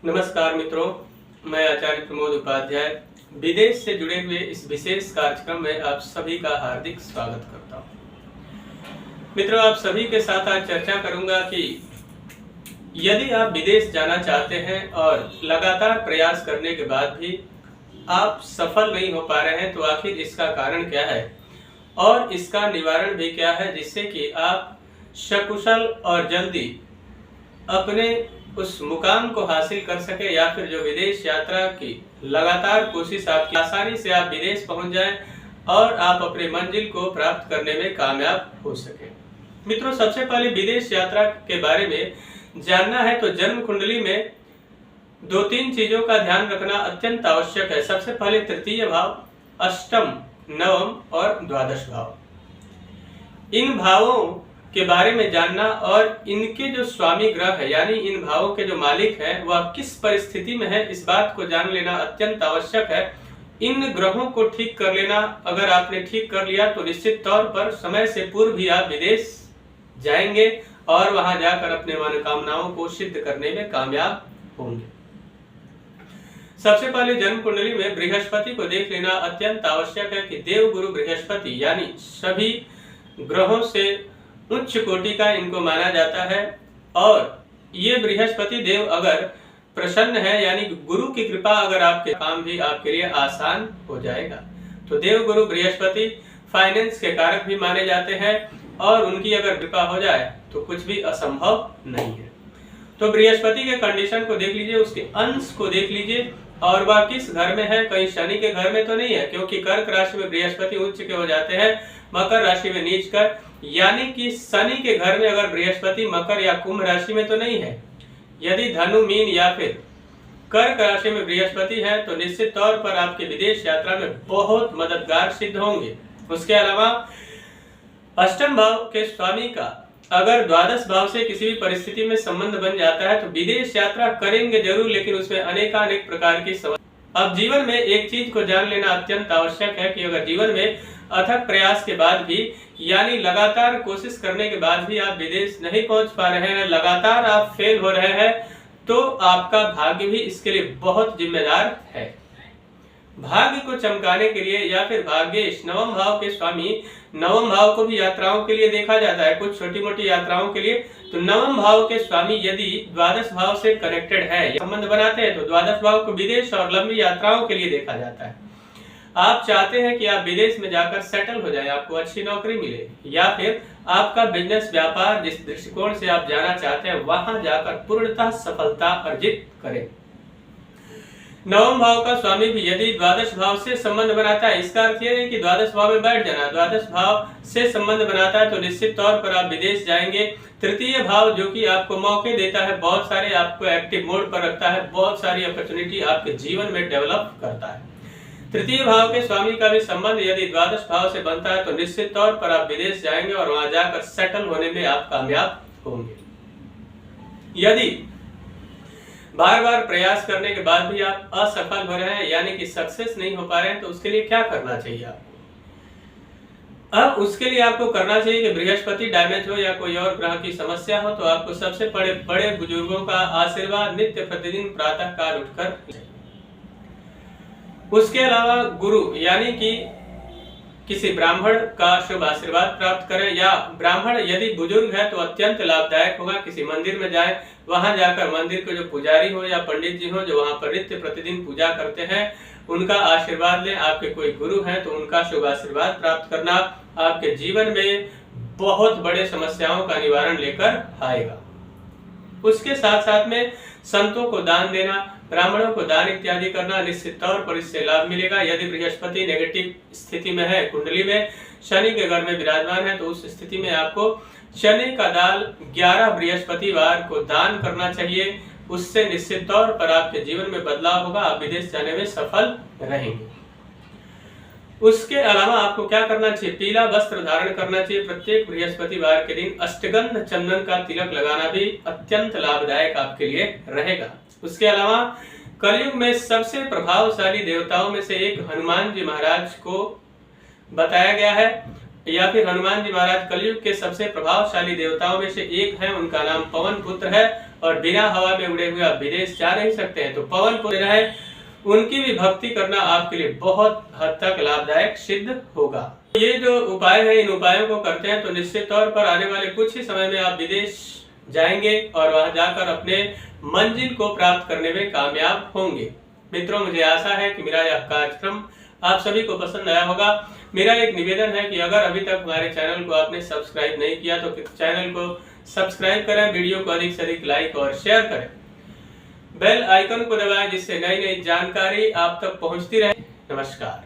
नमस्कार मित्रों, मैं आचार्य प्रमोद उपाध्याय विदेश से जुड़े हुए इस विशेष कार्यक्रम में आप सभी का हार्दिक स्वागत करता हूं। मित्रों, आप सभी के साथ आज चर्चा करूंगा कि यदि आप विदेश जाना चाहते हैं और लगातार प्रयास करने के बाद भी आप सफल नहीं हो पा रहे हैं तो आखिर इसका कारण क्या है और इसका निवारण भी क्या है, जिससे कि आप सकुशल और जल्दी अपने उस मुकाम को हासिल कर सके या फिर जो विदेश यात्रा की लगातार कोशिश आपकी आसानी से आप विदेश पहुंच जाएं और आप अपने मंजिल को प्राप्त करने में कामयाब हो सके। मित्रों, सबसे पहले विदेश यात्रा के बारे में जानना है तो जन्म कुंडली में दो तीन चीजों का ध्यान रखना अत्यंत आवश्यक है। सबसे पहले तृतीय भाव, अष्टम, नवम और द्वादश भाव, इन भावों के बारे में जानना और इनके जो स्वामी ग्रह है यानी इन भावों के जो मालिक हैं वह किस परिस्थिति में है, इस बात को जान लेना अत्यंत आवश्यक है। इन ग्रहों को ठीक कर लेना, अगर आपने ठीक कर लिया तो निश्चित तौर पर समय से पूर्व ही आप विदेश जाएंगे और वहां जाकर अपने मनोकामनाओं को सिद्ध करने में कामयाब होंगे। सबसे पहले जन्म कुंडली में बृहस्पति को देख लेना अत्यंत आवश्यक है कि देव गुरु बृहस्पति यानी सभी ग्रहों से उच्च कोटि का इनको माना जाता है और ये बृहस्पति देव अगर प्रसन्न है यानी गुरु की कृपा अगर आपके काम भी आपके लिए आसान हो जाएगा। तो देव गुरु बृहस्पति फाइनेंस के कारक भी माने जाते हैं और उनकी अगर कृपा हो जाए तो कुछ भी असंभव नहीं है। तो बृहस्पति के कंडीशन को देख लीजिए, उसके अंश को देख लीजिए और वह किस घर में है। कहीं शनि के घर में तो नहीं है, क्योंकि कर्क राशि में बृहस्पति उच्च के हो जाते हैं, मकर राशि में नीच कर, यानी कि शनि के घर में अगर बृहस्पति मकर या कुंभ राशि में तो नहीं है। यदि धनु, मीन या फिर कर्क राशि में बृहस्पति है तो निश्चित तौर पर आपके विदेश यात्रा में बहुत मददगार सिद्ध होंगे। उसके अलावा अष्टम भाव के स्वामी का अगर द्वादश भाव से किसी भी परिस्थिति में संबंध बन जाता है तो विदेश यात्रा करेंगे जरूर, लेकिन उसमें अनेकानेक प्रकार की समस्या। अब जीवन में एक चीज को जान लेना अत्यंत आवश्यक है कि अगर जीवन में अथक प्रयास के बाद भी यानी लगातार कोशिश करने के बाद भी आप विदेश नहीं पहुंच पा रहे हैं, लगातार आप फेल हो रहे हैं, तो आपका भाग्य भी इसके लिए बहुत जिम्मेदार है। भाग्य को चमकाने के लिए या फिर भाग्येश नवम भाव के स्वामी, नवम भाव को भी यात्राओं के लिए देखा जाता है, कुछ छोटी मोटी यात्राओं के लिए। तो नवम भाव के स्वामी यदि द्वादश भाव से कनेक्टेड है, संबंध बनाते हैं, तो द्वादश भाव को विदेश और लंबी यात्राओं के लिए देखा जाता है। आप चाहते हैं कि आप विदेश में जाकर सेटल हो जाएं, आपको अच्छी नौकरी मिले, या फिर आपका बिजनेस व्यापार जिस दृष्टिकोण से आप जाना चाहते हैं वहां जाकर पूर्णतः सफलता अर्जित करें। नवम भाव का स्वामी भी यदि द्वादश भाव से संबंध बनाता है, इसका अर्थ यह है कि द्वादश भाव में बैठ जाना, द्वादश भाव से संबंध बनाता है तो निश्चित तौर पर आप विदेश जाएंगे। तृतीय भाव जो कि आपको मौके देता है, बहुत सारे आपको एक्टिव मोड पर रखता है, बहुत सारी अपॉर्चुनिटी आपके जीवन में डेवलप करता है। तृतीय भाव के स्वामी का भी संबंध यदि द्वादश भाव से बनता है तो निश्चित तौर पर आप विदेश जाएंगे और वहां जाकर सेटल होने में आप कामयाब होंगे। यदि बार बार प्रयास करने के बाद भी आप असफल हो रहे हैं यानी कि सक्सेस नहीं हो पा रहे हैं तो उसके लिए क्या करना चाहिए आपको? अब उसके लिए आपको करना चाहिए कि बृहस्पति डैमेज हो या कोई और ग्रह की समस्या हो तो आपको सबसे बड़े बुजुर्गों का आशीर्वाद नित्य प्रतिदिन प्रातः काल उठकर, उसके अलावा गुरु यानी कि किसी ब्राह्मण का शुभ आशीर्वाद प्राप्त करें, या ब्राह्मण यदि बुजुर्ग है तो अत्यंत लाभदायक होगा। किसी मंदिर में जाएं, वहां जाकर मंदिर के जो पुजारी हो या पंडित जी हो जो वहां पर नित्य प्रतिदिन पूजा करते हैं उनका आशीर्वाद लें। आपके कोई गुरु हैं तो उनका शुभ आशीर्वाद प्राप्त करना आपके जीवन में बहुत बड़े समस्याओं का निवारण लेकर आएगा। उसके साथ साथ में संतों को दान देना, ब्राह्मणों को दान इत्यादि करना, निश्चित तौर पर इससे लाभ मिलेगा। यदि बृहस्पति नेगेटिव स्थिति में है, कुंडली में शनि के घर में विराजमान है, तो उस स्थिति में आपको शनि का दाल 11 बृहस्पतिवार को दान करना चाहिए। उससे निश्चित तौर पर आपके जीवन में बदलाव होगा, आप विदेश जाने में सफल रहेंगे। उसके अलावा आपको क्या करना चाहिए? पीला वस्त्र धारण करना चाहिए। प्रत्येक बृहस्पतिवार के दिन अष्टगंध चंदन का तिलक लगाना भी अत्यंत लाभदायक आपके लिए रहेगा। उसके अलावा कलयुग में सबसे प्रभावशाली देवताओं में से एक हनुमान जी महाराज को बताया गया है, या फिर हनुमान जी महाराज कलयुग के सबसे प्रभावशाली देवताओं में से एक है। उनका नाम पवन पुत्र है और बिना हवा में उड़े हुए आप विदेश जा नहीं सकते हैं, तो पवन पुत्र है उनकी भी भक्ति करना आपके लिए बहुत हद तक लाभदायक सिद्ध होगा। ये जो उपाय है, इन उपायों को करते हैं तो निश्चित तौर पर आने वाले कुछ ही समय में आप विदेश जाएंगे और वहां जाकर अपने मंजिल को प्राप्त करने में कामयाब होंगे। मित्रों, मुझे आशा है कि मेरा यह कार्यक्रम आप सभी को पसंद आया होगा। मेरा एक निवेदन है कि अगर अभी तक हमारे चैनल को आपने सब्सक्राइब नहीं किया तो चैनल को सब्सक्राइब करें, वीडियो को अधिक से अधिक लाइक और शेयर करें, बेल आइकन को दबाएं जिससे नई नई जानकारी आप तक पहुंचती रहे। नमस्कार।